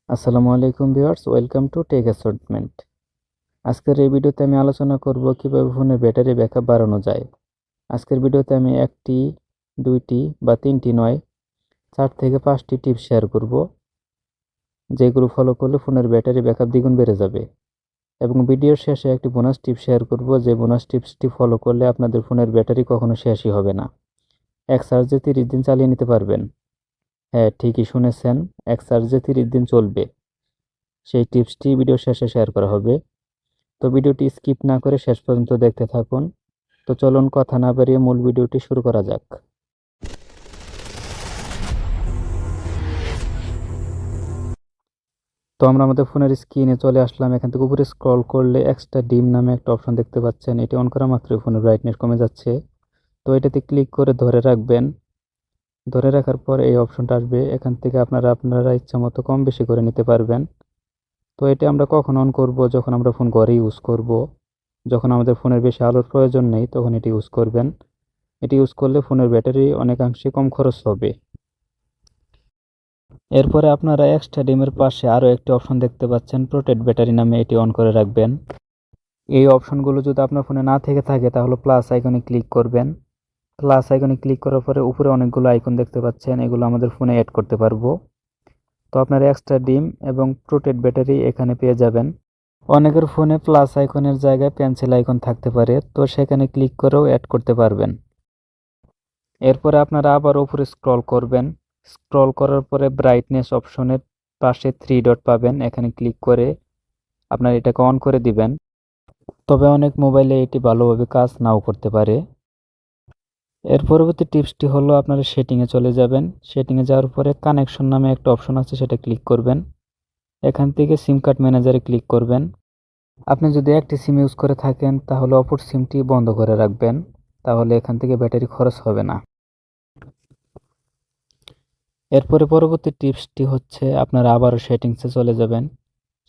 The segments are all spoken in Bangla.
আসসালামু আলাইকুম viewers, welcome to tech assortment. আজকের এই ভিডিওতে আমি আলোচনা করব কিভাবে ফোনের ব্যাটারি ব্যাকআপ বাড়ানো যায়। আজকের ভিডিওতে আমি একটি, দুইটি বা তিনটি নয়, 4 থেকে 5টি টিপস শেয়ার করব, যেগুলো ফলো করলে ফোনের ব্যাটারি ব্যাকআপ দ্বিগুণ বেড়ে যাবে। এবং ভিডিওর শেষে একটি বোনাস টিপস শেয়ার করব, যে বোনাস টিপসটি ফলো করলে আপনাদের ফোনের ব্যাটারি কখনো শেষই হবে না। এক চার্জে 30 দিন চালিয়ে নিতে পারবেন। হ্যাঁ, ঠিকই শুনেছেন, এক চার্জে 30 দিন চলবে। সেই টিপসটি ভিডিও শেষে শেয়ার করা হবে। তো ভিডিওটি স্কিপ না করে শেষ পর্যন্ত দেখতে থাকুন। তো চলুন কথা না বাড়িয়ে মূল ভিডিওটি শুরু করা যাক। তো আমরা আমাদের ফোনের স্ক্রিনে চলে আসলাম। এখান থেকে উপরে স্ক্রল করলে এক্সট্রা ডিম নামে একটা অপশন দেখতে পাচ্ছেন। এটি অন করা মাত্রই ফোনের ব্রাইটনেস কমে যাচ্ছে। তো এটাতে ক্লিক করে ধরে রাখবেন। ধরে রাখার পর এই অপশনটা আসবে। এখান থেকে আপনারা ইচ্ছা মতো কম বেশি করে নিতে পারবেন। তো এটা আমরা কখন অন করব? যখন আমরা ফোন ঘরে ইউজ করব, যখন আমাদের ফোনের বেশি আলোর প্রয়োজন নেই, তখন এটি ইউজ করবেন। এটি ইউজ করলে ফোনের ব্যাটারি অনেকাংশে কম খরচ হবে। এরপরে আপনারা এক্সট্রা ডিমের পাশে আরও একটি অপশন দেখতে পাচ্ছেন, প্রোটেক্ট ব্যাটারি নামে। এটি অন করে রাখবেন। এই অপশনগুলো যদি আপনার ফোনে না থেকে থাকে তাহলে প্লাস আইকনে ক্লিক করবেন। প্লাস আইকনে ক্লিক করার পরে উপরে অনেকগুলো আইকন দেখতে পাচ্ছেন, এগুলো আমাদের ফোনে অ্যাড করতে পারবো। তো আপনারা এক্সট্রা ডিম এবং প্রোটেক্ট ব্যাটারি এখানে পেয়ে যাবেন। অনেকের ফোনে প্লাস আইকনের জায়গায় পেন্সিল আইকন থাকতে পারে, তো সেখানে ক্লিক করেও অ্যাড করতে পারবেন। এরপরে আপনারা আবার উপরে স্ক্রল করবেন। স্ক্রল করার পরে ব্রাইটনেস অপশনের পাশে 3 ডট পাবেন, এখানে ক্লিক করে আপনারা এটাকে অন করে দিবেন। তবে অনেক মোবাইলে এটি ভালোভাবে কাজ নাও করতে পারে। এর পরবর্তী টিপসটি হলো, আপনারা সেটিংয়ে চলে যাবেন। সেটিংয়ে যাওয়ার পরে কানেকশন নামে একটা অপশন আছে, সেটা ক্লিক করবেন। এখান থেকে সিম কার্ড ম্যানেজারে ক্লিক করবেন। আপনি যদি একটি সিম ইউজ করে থাকেন তাহলে অপর সিমটি বন্ধ করে রাখবেন, তাহলে এখান থেকে ব্যাটারি খরচ হবে না। এরপরে পরবর্তী টিপসটি হচ্ছে, আপনারা আবারও সেটিংসে চলে যাবেন।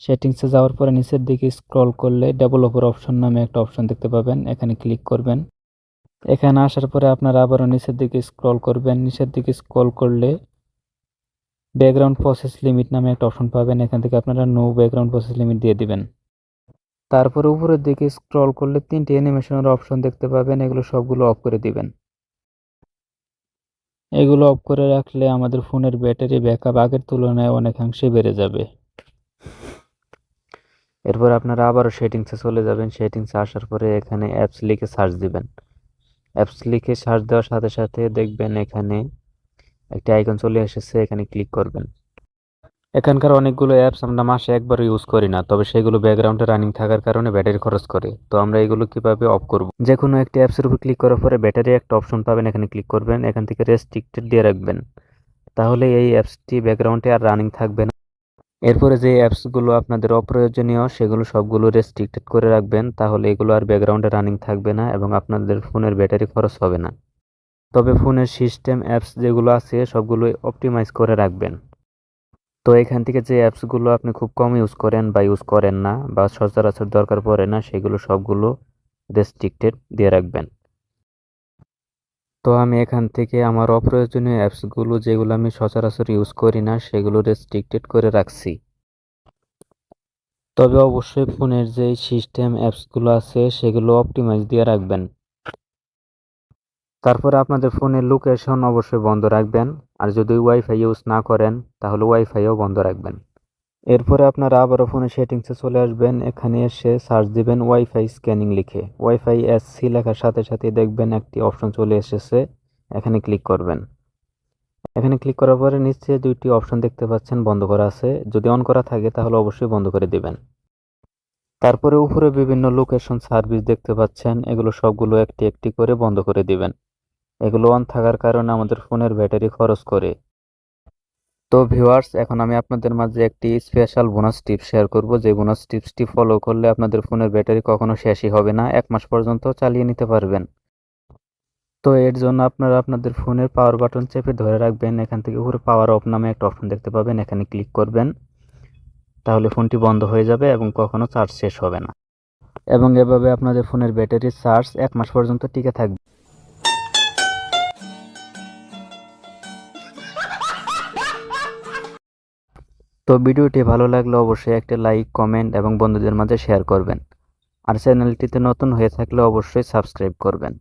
সেটিংসে যাওয়ার পরে নিচের দিকে স্ক্রল করলে ডেভেলপার অপশন নামে একটা অপশন দেখতে পাবেন, এখানে ক্লিক করবেন। এখানে আসার পরে আপনারা আবারও নিচের দিকে স্ক্রল করবেন। নিচের দিকে স্ক্রল করলে ব্যাকগ্রাউন্ড প্রসেস লিমিট নামে একটা অপশন পাবেন, এখান থেকে আপনারা নো ব্যাকগ্রাউন্ড প্রসেস লিমিট দিয়ে দিবেন। তারপরে উপরের দিকে স্ক্রল করলে 3টি অ্যানিমেশনের অপশন দেখতে পাবেন, এগুলো সবগুলো অফ করে দিবেন। এগুলো অফ করে রাখলে আমাদের ফোনের ব্যাটারি ব্যাকআপ আগের তুলনায় অনেকাংশে বেড়ে যাবে। এরপর আপনারা আবারও সেটিংসে চলে যাবেন। সেটিংসে আসার পরে এখানে অ্যাপস লিখে সার্চ দিবেন। অ্যাপস লিখে সার্চ দেওয়ার সাথে সাথে দেখবেন এখানে একটি আইকন চলে এসেছে, এখানে ক্লিক করবেন। এখানকার অনেকগুলো অ্যাপস আমরা মাসে একবার ইউজ করি না, তবে সেগুলো ব্যাকগ্রাউন্ডে রানিং থাকার কারণে ব্যাটারি খরচ করে। তো আমরা এগুলো কিভাবে অফ করব? যে কোনো একটি অ্যাপসের উপর ক্লিক করার পরে ব্যাটারি একটা অপশন পাবেন, এখানে ক্লিক করবেন। এখান থেকে রেস্ট্রিক্টেড দিয়ে রাখবেন, তাহলে এই অ্যাপসটি ব্যাকগ্রাউন্ডে আর রানিং থাকবে না। এরপরে যে অ্যাপসগুলো আপনাদের অপ্রয়োজনীয় সেগুলো সবগুলো রেস্ট্রিক্টেড করে রাখবেন, তাহলে এগুলো আর ব্যাকগ্রাউন্ডে রানিং থাকবে না এবং আপনাদের ফোনের ব্যাটারি খরচ হবে না। তবে ফোনের সিস্টেম অ্যাপস যেগুলো আছে সবগুলো অপটিমাইজ করে রাখবেন। তো এখান থেকে যে অ্যাপসগুলো আপনি খুব কম ইউজ করেন বা ইউজ করেন না বা সচরাচর দরকার পড়ে না, সেগুলো সবগুলো রেস্ট্রিক্টেড দিয়ে রাখবেন। তো আমি এখান থেকে আমার অপ্রয়োজনীয় অ্যাপসগুলো, যেগুলো আমি সচরাচর ইউজ করি না, সেগুলো রেস্ট্রিক্টেড করে রাখছি। তবে অবশ্যই ফোনের যে সিস্টেম অ্যাপসগুলো আছে সেগুলো অপটিমাইজ দিয়ে রাখবেন। তারপরে আপনাদের ফোনের লোকেশন অবশ্যই বন্ধ রাখবেন, আর যদি ওয়াইফাই ইউজ না করেন তাহলে ওয়াইফাইও বন্ধ রাখবেন। এরপরে আপনারা আবারও ফোনের সেটিংসে চলে আসবেন। এখানে এসে সার্চ দিবেন ওয়াইফাই স্ক্যানিং লিখে। ওয়াইফাই এসসি লেখার সাথে সাথে দেখবেন একটি অপশন চলে এসেছে, এখানে ক্লিক করবেন। এখানে ক্লিক করার পরে নিচে 2টি অপশন দেখতে পাচ্ছেন, বন্ধ করা আছে। যদি অন করা থাকে তাহলে অবশ্যই বন্ধ করে দিবেন। তারপরে উপরে বিভিন্ন লোকেশন সার্ভিস দেখতে পাচ্ছেন, এগুলো সবগুলো একটি একটি করে বন্ধ করে দিবেন। এগুলো অন থাকার কারণে আমাদের ফোনের ব্যাটারি খরচ করে। তো ভিউয়ার্স, এখন আমি আপনাদের মাঝে একটি স্পেশাল বোনাস টিপস শেয়ার করব, যে বোনাস টিপসটি ফলো করলে আপনাদের ফোনের ব্যাটারি কখনো শেষই হবে না, 1 মাস পর্যন্ত চালিয়ে নিতে পারবেন। তো এর জন্য আপনারা আপনাদের ফোনের পাওয়ার বাটন চেপে ধরে রাখবেন। এখান থেকে উপরে পাওয়ার অফ নামে একটা অপশন দেখতে পাবেন, এখানে ক্লিক করবেন। তাহলে ফোনটি বন্ধ হয়ে যাবে এবং কখনো চার্জ শেষ হবে না। এবং এভাবে আপনাদের ফোনের ব্যাটারির চার্জ 1 মাস পর্যন্ত টিকে থাকবে। তো ভিডিওটি ভালো লাগলে অবশ্যই একটা লাইক, কমেন্ট এবং বন্ধুদের মাঝে শেয়ার করবেন। আর চ্যানেলটিতে নতুন হয়ে থাকলে অবশ্যই সাবস্ক্রাইব করবেন।